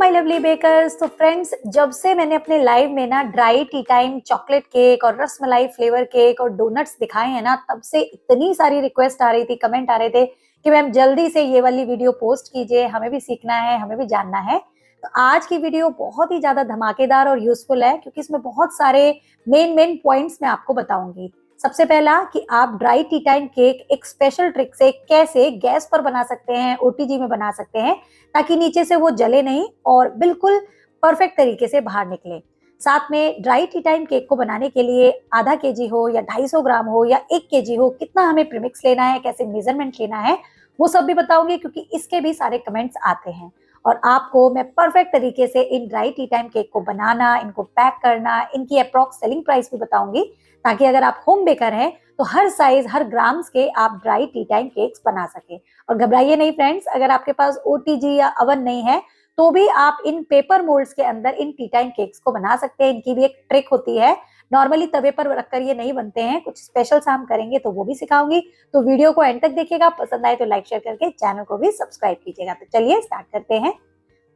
My lovely bakers. तो friends, जब से मैंने अपने लाइव में ना dry tea time chocolate cake और रसमलाई फ्लेवर केक और डोनट्स दिखाए हैं ना, तब से इतनी सारी रिक्वेस्ट आ रही थी, कमेंट आ रहे थे कि मैम जल्दी से ये वाली वीडियो पोस्ट कीजिए, हमें भी सीखना है, हमें भी जानना है। तो आज की वीडियो बहुत ही ज्यादा धमाकेदार और यूजफुल है, क्योंकि इसमें बहुत सारे मेन पॉइंट्स मैं आपको बताऊंगी। सबसे पहला कि आप ड्राई टी टाइम केक एक स्पेशल ट्रिक से कैसे गैस पर बना सकते हैं, ओटीजी में बना सकते हैं, ताकि नीचे से वो जले नहीं और बिल्कुल परफेक्ट तरीके से बाहर निकले। साथ में ड्राई टी टाइम केक को बनाने के लिए आधा केजी हो या 250 ग्राम हो या 1 केजी हो, कितना हमें प्रीमिक्स लेना है, कैसे मेजरमेंट लेना है, वो सब भी बताऊंगी, क्योंकि इसके भी सारे कमेंट्स आते हैं। और आपको मैं परफेक्ट तरीके से in dry tea time cake को बनाना, इनको पैक करना, इनकी अप्रॉक्स सेलिंग प्राइस भी बताऊंगी, ताकि अगर आप होम बेकर हैं तो हर साइज, हर ग्राम्स के आप ड्राई टी टाइम केक्स बना सके। और घबराइए नहीं फ्रेंड्स, अगर आपके पास ओटीजी या अवन नहीं है तो भी आप इन पेपर मोल्ड्स के अंदर इन टी टाइम केक्स को बना सकते हैं। इनकी भी एक ट्रिक होती है, नॉर्मली तवे पर रखकर ये नहीं बनते हैं, कुछ स्पेशल सा हम करेंगे तो वो भी सिखाऊंगी। तो वीडियो को एंड तक देखिएगा, पसंद आए तो लाइक शेयर करके चैनल को भी सब्सक्राइब कीजिएगा। तो चलिए स्टार्ट करते हैं।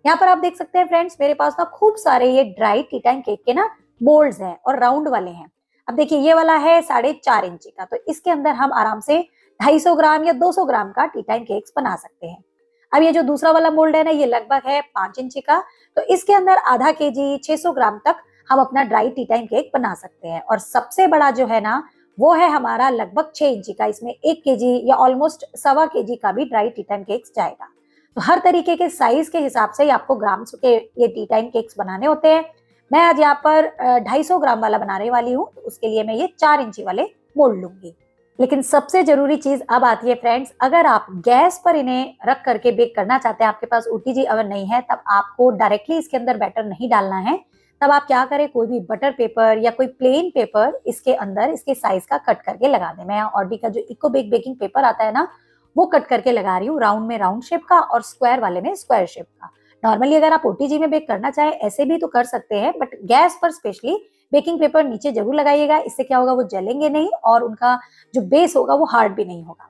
यहाँ पर आप देख सकते हैं फ्रेंड्स, मेरे पास ना खूब सारे ये ड्राई टी टाइम केक के ना मोल्ड्स हैं और राउंड वाले हैं। अब देखिए, ये वाला है 4.5 इंची का, तो इसके अंदर हम आराम से 250 ग्राम या 200 ग्राम का टी टाइम केक्स बना सकते हैं। अब ये जो दूसरा वाला मोल्ड है ना, ये लगभग है 5 इंची का, तो इसके अंदर आधा केजी 600 ग्राम तक हम अपना ड्राई टी टाइम केक बना सकते हैं। और सबसे बड़ा जो है ना, वो है हमारा लगभग 6 इंची का, इसमें 1 केजी या ऑलमोस्ट 1.25 केजी का भी ड्राई टी टाइम केक्स जाएगा। तो हर तरीके के साइज के हिसाब से आपको ग्राम्स के ये टी टाइम केक्स बनाने होते हैं। मैं आज यहाँ पर 250 ग्राम वाला बनाने वाली हूँ, तो उसके लिए मैं ये 4 इंची वाले मोल्ड लूंगी। लेकिन सबसे जरूरी चीज अब आती है फ्रेंड्स, अगर आप गैस पर इन्हें रख करके बेक करना चाहते हैं, आपके पास ओटीजी अवन नहीं है, तब आपको डायरेक्टली इसके अंदर बैटर नहीं डालना है। तब आप क्या करें, कोई भी बटर पेपर या कोई प्लेन पेपर इसके अंदर इसके साइज का कट करके लगा दें। मैं ऑडी का जो इको बेक बेकिंग पेपर आता है ना, वो कट करके लगा रही हूँ, राउंड में राउंड शेप का और स्क्वायर वाले में स्क्वायर शेप का। नॉर्मली अगर आप ओटीजी में बेक करना चाहे ऐसे भी तो कर सकते हैं, बट गैस पर स्पेशली बेकिंग पेपर नीचे जरूर लगाइएगा। इससे क्या होगा, वो जलेंगे नहीं और उनका जो बेस होगा वो हार्ड भी नहीं होगा।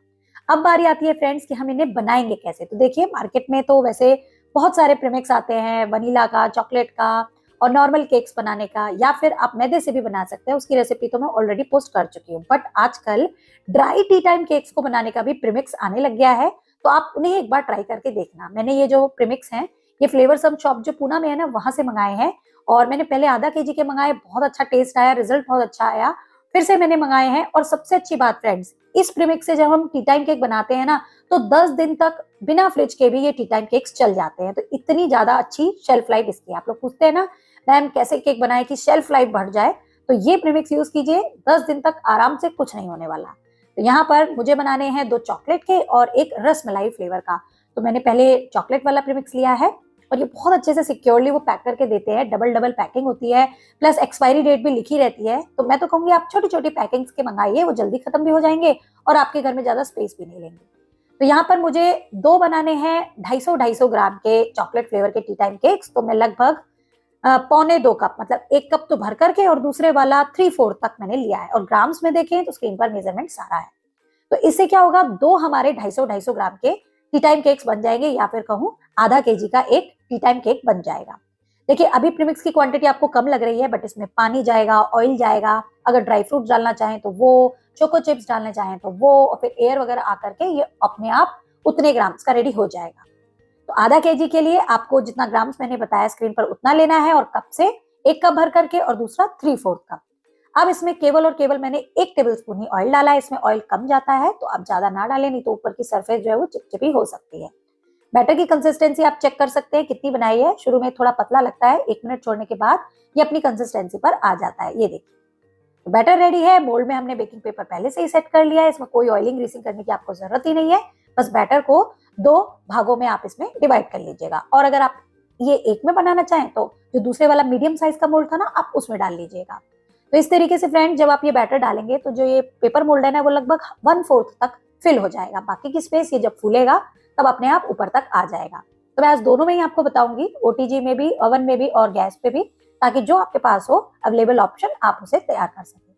अब बारी आती है फ्रेंड्स कि हम इन्हें बनाएंगे कैसे। तो देखिए, मार्केट में तो वैसे बहुत सारे प्रीमिक्स आते हैं, वनीला का, चॉकलेट का और नॉर्मल केक्स बनाने का, या फिर आप मैदे से भी बना सकते हैं। उसकी रेसिपी तो मैं ऑलरेडी पोस्ट कर चुकी हूँ। बट आजकल ड्राई टी टाइम केक्स को बनाने का भी प्रीमिक्स आने लग गया है, तो आप उन्हें एक बार ट्राई करके देखना। मैंने ये जो प्रीमिक्स हैं, ये फ्लेवर सम शॉप जो पूना में है ना, वहां से मंगाए हैं। और मैंने पहले आधा केजी के मंगाए, बहुत अच्छा टेस्ट आया, रिजल्ट बहुत अच्छा आया। फिर से मैंने मंगाए हैं। और सबसे अच्छी बात फ्रेंड्स, इस प्रीमिक्स से जब हम टी टाइम केक बनाते हैं ना, तो 10 दिन तक बिना फ्रिज के भी ये टी टाइम केक्स चल जाते हैं। तो इतनी ज्यादा अच्छी शेल्फ लाइफ इसकी। आप लोग पूछते हैं ना मैम कैसे केक बनाए कि शेल्फ लाइफ बढ़ जाए, तो ये प्रीमिक्स यूज कीजिए, 10 दिन तक आराम से कुछ नहीं होने वाला। तो यहाँ पर मुझे बनाने हैं 2 चॉकलेट के और 1 रसमलाई फ्लेवर का। तो मैंने पहले चॉकलेट वाला प्रीमिक्स लिया है, और ये बहुत अच्छे से सिक्योरली वो पैक करके देते हैं। डबल पैकिंग होती है, प्लस एक्सपायरी डेट भी लिखी रहती है। तो मैं तो कहूंगी आप छोटी छोटी पैकिंग्स के मंगाइए, वो जल्दी खत्म भी हो जाएंगे और आपके घर में ज्यादा स्पेस भी नहीं लेंगे। तो यहाँ पर मुझे 2 बनाने हैं 250 ग्राम के चॉकलेट फ्लेवर के टी टाइम केक्स। तो मैं लगभग 1.25 कप, मतलब 1 कप तो भर करके और दूसरे वाला 3/4 तक मैंने लिया है। और ग्राम्स में देखें तो स्क्रीन पर मेजरमेंट सारा है। तो इससे क्या होगा, 2 हमारे 250 ग्राम के टी टाइम केक्स बन जाएंगे, या फिर कहूँ आधा केजी का 1 टी टाइम केक बन जाएगा। देखिए, अभी प्रीमिक्स की क्वांटिटी आपको कम लग रही है, बट इसमें पानी जाएगा, ऑयल जाएगा, अगर ड्राई फ्रूट डालना चाहें तो वो, चोको चिप्स डालना चाहें तो वो, और फिर एयर वगैरह आकर के ये अपने आप उतने ग्राम्स का रेडी हो जाएगा। तो आधा केजी के लिए आपको जितना ग्राम्स मैंने बताया स्क्रीन पर उतना लेना है, और कप से 1 कप भर करके और दूसरा 3/4 कप। अब इसमें केवल और केवल मैंने 1 टेबलस्पून ही ऑयल डाला है। इसमें ऑयल कम जाता है, तो आप ज्यादा ना डालें, नहीं तो ऊपर की सरफेस जो है वो चिपचिपी हो सकती है। बैटर की कंसिस्टेंसी आप चेक कर सकते हैं कितनी बनाई है। शुरू में थोड़ा पतला लगता है, 1 मिनट छोड़ने के बाद ये अपनी कंसिस्टेंसी पर आ जाता है। ये देखिए, तो बैटर रेडी है। मोल्ड में हमने बेकिंग पेपर पहले से ही सेट कर लिया है, इसमें कोई ऑयलिंग ग्रीसिंग करने की आपको जरूरत ही नहीं है। बस बैटर को 2 भागों में आप इसमें डिवाइड कर लीजिएगा। और अगर आप ये एक में बनाना चाहें तो जो दूसरे वाला मीडियम साइज का मोल्ड था ना, आप उसमें डाल लीजिएगा। तो इस तरीके से फ्रेंड, जब आप ये बैटर डालेंगे तो जो ये पेपर मोल्ड है ना, वो लगभग 1/4 तक फिल हो जाएगा। बाकी की स्पेस ये जब फूलेगा तब अपने आप ऊपर तक आ जाएगा। तो मैं आज दोनों में ही आपको बताऊंगी, ओटीजी में भी, ओवन में भी और गैस पे भी, ताकि जो आपके पास हो अवेलेबल ऑप्शन आप उसे तैयार कर सकें।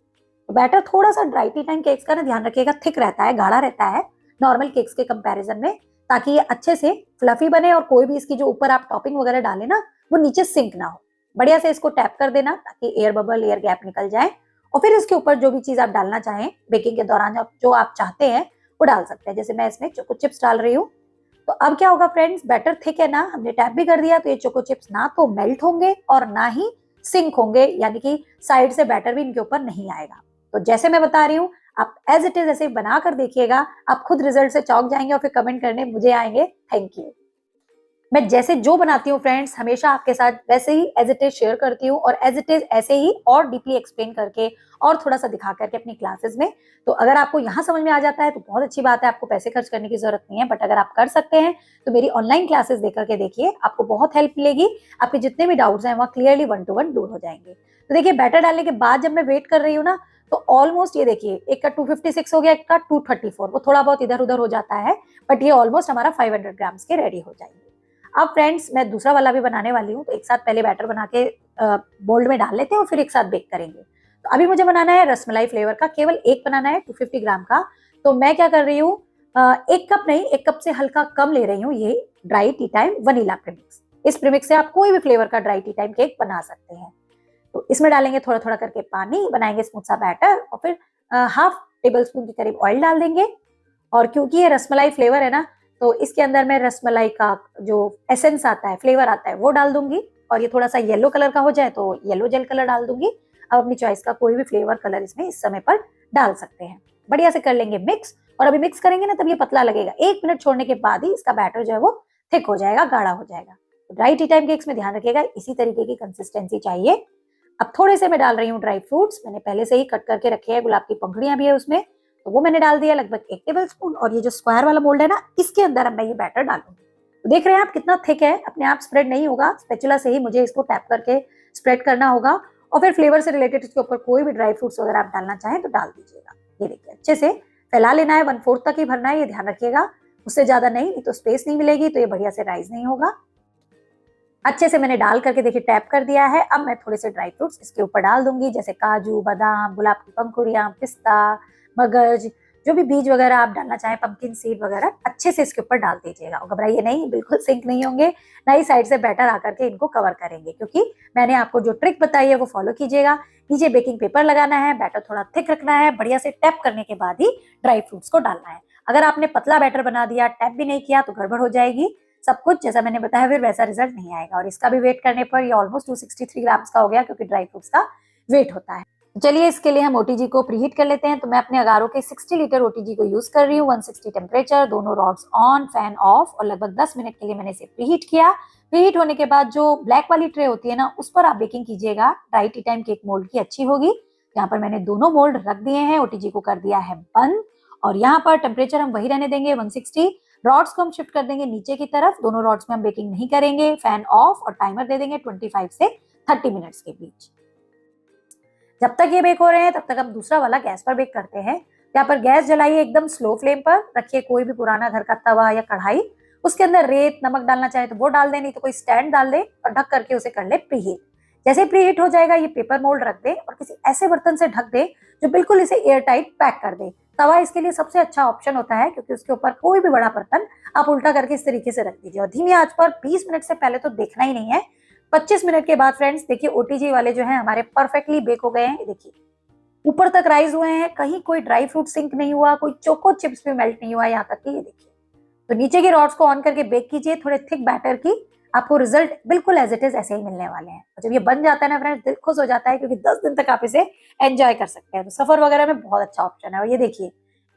तो बैटर थोड़ा सा ड्राई टी टाइम केक्स का ना ध्यान रखिएगा, थिक रहता है, गाढ़ा रहता है नॉर्मल केक्स के कंपैरिजन में। ताकि ये अच्छे से फ्लफी बने और कोई भी इसकी जो ऊपर आप टॉपिंग वगैरह डाले ना वो नीचे सिंक ना हो। बढ़िया से इसको टैप कर देना ताकि एयर बबल, एयर गैप निकल जाए और फिर उसके ऊपर जो भी चीज आप डालना चाहें बेकिंग के दौरान जो आप चाहते हैं वो डाल सकते हैं। जैसे मैं इसमें चोको चिप्स डाल रही हूँ। तो अब क्या होगा फ्रेंड्स, बैटर थिक है ना, हमने टैप भी कर दिया तो ये चोको चिप्स ना तो मेल्ट होंगे और ना ही सिंक होंगे, यानी कि साइड से बैटर भी इनके ऊपर नहीं आएगा। तो जैसे मैं बता रही हूँ आप एज इट इज ऐसे बना कर देखिएगा, आप खुद रिजल्ट से चौंक जाएंगे और फिर कमेंट करने मुझे आएंगे थैंक यू। मैं जैसे जो बनाती हूँ फ्रेंड्स हमेशा आपके साथ वैसे ही एज इट इज शेयर करती हूँ और एज इट इज ऐसे ही और डीपली एक्सप्लेन करके और थोड़ा सा दिखा करके अपनी क्लासेस में। तो अगर आपको यहाँ समझ में आ जाता है तो बहुत अच्छी बात है, आपको पैसे खर्च करने की जरूरत नहीं है। बट अगर आप कर सकते हैं तो मेरी ऑनलाइन क्लासेस देख करके देखिए, आपको बहुत हेल्प मिलेगी। आपके जितने भी डाउट्स हैं वहाँ क्लियरली 1-to-1 दूर हो जाएंगे। तो देखिए बैटर डालने के बाद जब मैं वेट कर रही हूँ ना तो ऑलमोस्ट ये देखिए एक का 256 हो गया, एक का 234, वो थोड़ा बहुत इधर उधर हो जाता है बट ये ऑलमोस्ट हमारा 500 ग्राम्स के रेडी हो जाएंगे। अब फ्रेंड्स मैं दूसरा वाला भी बनाने वाली हूँ, तो एक साथ पहले बैटर बना के मोल्ड में डाल लेते हैं और फिर एक साथ बेक करेंगे। तो अभी मुझे बनाना है रसमलाई फ्लेवर का, केवल एक बनाना है 250 ग्राम का। तो मैं क्या कर रही हूँ, एक कप नहीं, एक कप से हल्का कम ले रही हूँ ये dry tea time vanilla premix. इस प्रीमिक्स से आप कोई भी फ्लेवर का ड्राई टी टाइम केक बना सकते हैं। तो इसमें डालेंगे थोड़ा थोड़ा करके पानी, बनाएंगे स्मूथ सा बैटर और फिर हाफ टेबल स्पून के करीब ऑयल डाल देंगे। और क्योंकि ये रसमलाई फ्लेवर है ना तो इसके अंदर मैं रसमलाई का जो एसेंस आता है, फ्लेवर आता है, वो डाल दूंगी। और ये थोड़ा सा येलो कलर का हो जाए तो येलो जेल कलर डाल दूंगी। अब अपनी चॉइस का कोई भी फ्लेवर कलर इसमें इस समय पर डाल सकते हैं। बढ़िया से कर लेंगे मिक्स। और अभी मिक्स करेंगे ना तब ये पतला लगेगा, 1 मिनट छोड़ने के बाद ही इसका बैटर जो है वो थिक हो जाएगा, गाढ़ा हो जाएगा। तो ड्राई टी टाइम केक्स में ध्यान रखिएगा इसी तरीके की कंसिस्टेंसी चाहिए। अब थोड़े से मैं डाल रही हूँ ड्राई फ्रूट्स, मैंने पहले से ही कट करके रखे हैं, गुलाब की पंखुड़ियां भी है उसमें, तो वो मैंने डाल दिया लगभग 1 टेबल स्पून। और ये जो स्क्वायर वाला मोल्ड है ना इसके अंदर अब मैं ये बैटर डालूंगी। तो देख रहे हैं आप कितना थिक है, अपने आप स्प्रेड नहीं होगा, स्पैचुला से ही मुझे इसको टैप करके स्प्रेड करना होगा। और फिर फ्लेवर से रिलेटेड इसके ऊपर कोई भी ड्राई फ्रूट्स वगैरह आप डालना चाहें तो डाल दीजिएगा। ये देखिए अच्छे से फैला लेना है, 1/4 तक ही भरना है, ये ध्यान रखिएगा, उससे ज्यादा नहीं तो स्पेस नहीं मिलेगी, तो ये बढ़िया से राइज नहीं होगा। अच्छे से मैंने डाल करके देखिए टैप कर दिया है। अब मैं थोड़े से ड्राई फ्रूट्स इसके ऊपर डाल दूंगी, जैसे काजू, बादाम, गुलाब की पंखुड़ियां, पिस्ता, मगज, जो भी बीज वगैरह आप डालना चाहें, पंपकिन सीड वगैरह अच्छे से इसके ऊपर डाल दीजिएगा। और घबराइए नहीं, बिल्कुल सिंक नहीं होंगे, ना ही साइड से बैटर आकर के इनको कवर करेंगे, क्योंकि मैंने आपको जो ट्रिक बताई है वो फॉलो कीजिएगा। नीचे बेकिंग पेपर लगाना है, बैटर थोड़ा थिक रखना है, बढ़िया से टैप करने के बाद ही ड्राई फ्रूट्स को डालना है। अगर आपने पतला बैटर बना दिया, टैप भी नहीं किया, तो गड़बड़ हो जाएगी। सब कुछ जैसा मैंने बताया फिर वैसा रिजल्ट नहीं आएगा। और इसका भी वेट करने पर ये ऑलमोस्ट 263 ग्राम्स का हो गया, क्योंकि ड्राई फ्रूट्स का वेट होता है। चलिए इसके लिए हम ओटीजी को प्रीहीट कर लेते हैं। तो मैं अपने अगारो के 60 लीटर ओटीजी को यूज कर रही हूँ, 160 टेम्परेचर, दोनों रॉड्स ऑन, फैन ऑफ, और लगभग 10 मिनट के लिए मैंने इसे प्रीहीट किया। प्रीहीट होने के बाद जो ब्लैक वाली ट्रे होती है ना, उस पर आप बेकिंग कीजिएगा, dry tea time cake mould की अच्छी होगी। यहाँ पर मैंने दोनों मोल्ड रख दिए हैं, ओटीजी को कर दिया है बंद, और यहाँ पर टेम्परेचर हम वही रहने देंगे 160। रॉड्स को हम शिफ्ट कर देंगे नीचे की तरफ, दोनों रॉड्स में हम बेकिंग नहीं करेंगे, फैन ऑफ, और टाइमर दे देंगे 25 से 30 मिनट्स के बीच। जब तक ये बेक हो रहे हैं तब तक हम दूसरा वाला गैस पर बेक करते हैं। यहाँ पर गैस जलाइए, एकदम स्लो फ्लेम पर रखिए, कोई भी पुराना घर का तवा या कढ़ाई, उसके अंदर रेत, नमक डालना चाहे तो वो डाल दे, नहीं तो कोई स्टैंड डाल दे और ढक करके उसे कर ले प्रीहीट। जैसे प्रीहीट हो जाएगा ये पेपर मोल्ड रख दे और किसी ऐसे बर्तन से ढक दे जो बिल्कुल इसे एयर टाइट पैक कर दे। तवा इसके लिए सबसे अच्छा ऑप्शन होता है, क्योंकि उसके ऊपर कोई भी बड़ा बर्तन आप उल्टा करके इस तरीके से रख दीजिए, और धीमी आंच पर 20 मिनट से पहले तो देखना ही नहीं है। 25 मिनट के बाद फ्रेंड्स देखिए ओटीजी वाले जो है हमारे परफेक्टली बेक हो गए हैं। देखिए ऊपर तक राइज हुए हैं, कहीं कोई ड्राई फ्रूट सिंक नहीं हुआ, कोई चोको चिप्स भी मेल्ट नहीं हुआ, यहाँ तक कि ये देखिए। तो नीचे की रॉड्स को ऑन करके बेक कीजिए थोड़े थिक बैटर की, आपको रिजल्ट बिल्कुल एज इट इज ऐसे ही मिलने वाले हैं। और जब ये बन जाता है ना फ्रेंड्स, दिल खुश हो जाता है, क्योंकि 10 दिन तक आप इसे एंजॉय कर सकते हैं। तो सफर वगैरह में बहुत अच्छा ऑप्शन है। और ये देखिए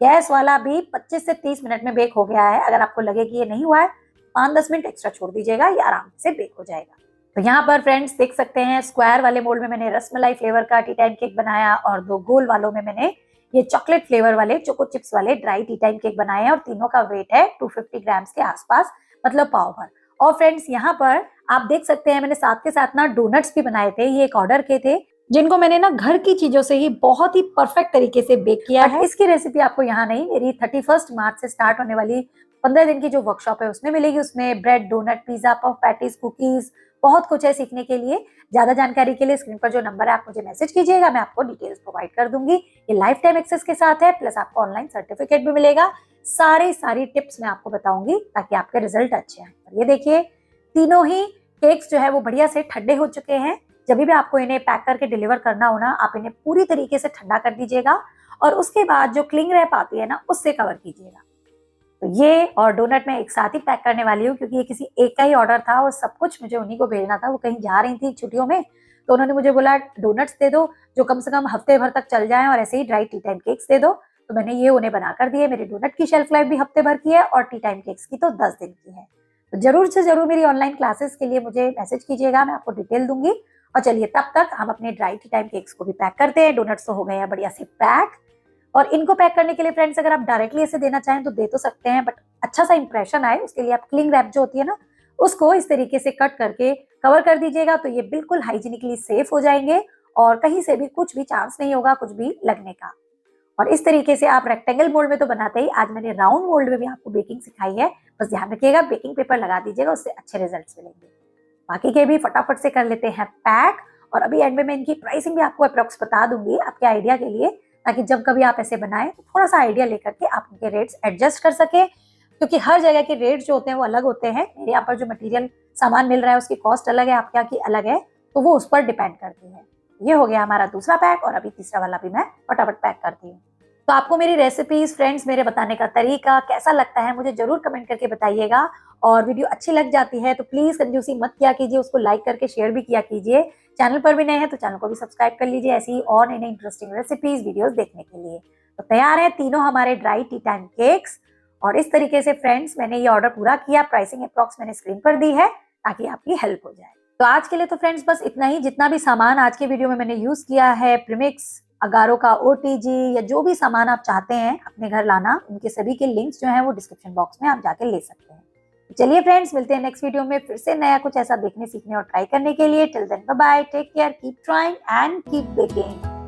गैस वाला भी 25 से 30 मिनट में बेक हो गया है। अगर आपको लगे कि ये नहीं हुआ है, 5-10 मिनट एक्स्ट्रा छोड़ दीजिएगा, ये आराम से बेक हो जाएगा। तो यहाँ पर फ्रेंड्स देख सकते हैं स्क्वायर वाले मोल्ड में मैंने रसमलाई फ्लेवर का टी टाइम केक बनाया, और 2 गोल वालों में मैंने ये चॉकलेट फ्लेवर वाले चोको चिप्स वाले ड्राई टी टाइम केक बनाए हैं, और तीनों का वेट है 250 ग्राम्स के आसपास, मतलब पाव भर। और फ्रेंड्स यहाँ पर आप देख सकते हैं मैंने साथ के साथ ना डोनट्स भी बनाए थे, ये एक ऑर्डर के थे, जिनको मैंने ना घर की चीजों से ही बहुत ही परफेक्ट तरीके से बेक किया है। इसकी रेसिपी आपको यहाँ नहीं, मेरी 31 मार्च से स्टार्ट होने वाली 15 दिन की जो वर्कशॉप है उसमें मिलेगी। उसमें bread, donut, pizza, puff patties, cookies, बहुत कुछ है सीखने के लिए। ज्यादा जानकारी के लिए स्क्रीन पर जो नंबर है आप मुझे मैसेज कीजिएगा, मैं आपको डिटेल्स प्रोवाइड कर दूंगी। ये लाइफ टाइम एक्सेस के साथ है, प्लस आपको ऑनलाइन सर्टिफिकेट भी मिलेगा। सारी टिप्स मैं आपको बताऊंगी ताकि आपके रिजल्ट अच्छे आए। ये देखिए तीनों ही केक्स जो है वो बढ़िया से ठंडे हो चुके हैं। जब भी आपको इन्हें पैक करके डिलीवर करना हो ना, आप इन्हें पूरी तरीके से ठंडा कर दीजिएगा और उसके बाद जो क्लिंग रैप आती है ना उससे कवर कीजिएगा। तो ये और डोनट मैं एक साथ ही पैक करने वाली हूँ क्योंकि ये किसी एक का ही ऑर्डर था और सब कुछ मुझे उन्हीं को भेजना था। वो कहीं जा रही थी छुट्टियों में, तो उन्होंने मुझे बोला डोनट्स दे दो जो कम से कम हफ्ते भर तक चल जाएं और ऐसे ही ड्राई टी टाइम केक्स दे दो। तो मैंने ये उन्हें बनाकर दिए। मेरी डोनट की शेल्फ लाइफ भी हफ्ते भर की है और टी टाइम केक्स की तो 10 दिन की है। तो जरूर से जरूर मेरी ऑनलाइन क्लासेस के लिए मुझे मैसेज कीजिएगा, मैं आपको डिटेल दूंगी। और चलिए तब तक हम अपने ड्राई टी टाइम केक्स को भी पैक करते हैं। डोनट्स तो हो गए हैं बढ़िया से पैक। और इनको पैक करने के लिए फ्रेंड्स अगर आप डायरेक्टली ऐसे देना चाहें तो दे तो सकते हैं, बट अच्छा सा इंप्रेशन आए उसके लिए आप क्लिंग रैप जो होती है ना उसको इस तरीके से कट करके कवर कर दीजिएगा। तो ये बिल्कुल हाइजीनिकली सेफ हो जाएंगे और कहीं से भी कुछ भी चांस नहीं होगा कुछ भी लगने का। और इस तरीके से आप रेक्टेंगल मोल्ड में तो बनाते ही, आज मैंने राउंड मोल्ड में भी आपको बेकिंग सिखाई है। बस ध्यान रखिएगा बेकिंग पेपर लगा दीजिएगा, उससे अच्छे रिजल्ट्स मिलेंगे। बाकी के भी फटाफट से कर लेते हैं पैक। और अभी एंड में मैं इनकी प्राइसिंग भी आपको अप्रॉक्स बता दूंगी आपके आइडिया के लिए, ताकि जब कभी आप ऐसे बनाएं तो थोड़ा सा आइडिया लेकर के आप उनके रेट्स एडजस्ट कर सके, क्योंकि हर जगह के रेट जो होते हैं वो अलग होते हैं। मेरे यहाँ पर जो मटेरियल सामान मिल रहा है उसकी कॉस्ट अलग है, आपके यहाँ की अलग है, तो वो उस पर डिपेंड करती है। ये हो गया हमारा दूसरा पैक और अभी तीसरा वाला भी मैं फटाफट पैक करती हूँ। तो आपको मेरी रेसिपीज फ्रेंड्स, मेरे बताने का तरीका कैसा लगता है मुझे जरूर कमेंट करके बताइएगा। और वीडियो अच्छी लग जाती है तो प्लीज कंजूसी मत किया कीजिए, उसको लाइक करके शेयर भी किया कीजिए। चैनल पर भी नए हैं तो चैनल को भी सब्सक्राइब कर लीजिए ऐसी ही और नई नई इंटरेस्टिंग रेसिपीज वीडियोस देखने के लिए। तो तैयार है तीनों हमारे ड्राई टी टाइम केक्स। और इस तरीके से फ्रेंड्स मैंने ये ऑर्डर पूरा किया। प्राइसिंग अप्रॉक्स मैंने स्क्रीन पर दी है ताकि आपकी हेल्प हो जाए। तो आज के लिए तो फ्रेंड्स बस इतना ही। जितना भी सामान आज के वीडियो में मैंने यूज किया है, प्रीमिक्स, अगारो का OTG या जो भी सामान आप चाहते हैं अपने घर लाना, उनके सभी के लिंक्स जो हैं वो डिस्क्रिप्शन बॉक्स में आप जाके ले सकते हैं। चलिए फ्रेंड्स मिलते हैं नेक्स्ट वीडियो में फिर से नया कुछ ऐसा देखने सीखने और ट्राई करने के लिए। Till then bye bye, take care, keep trying and keep baking.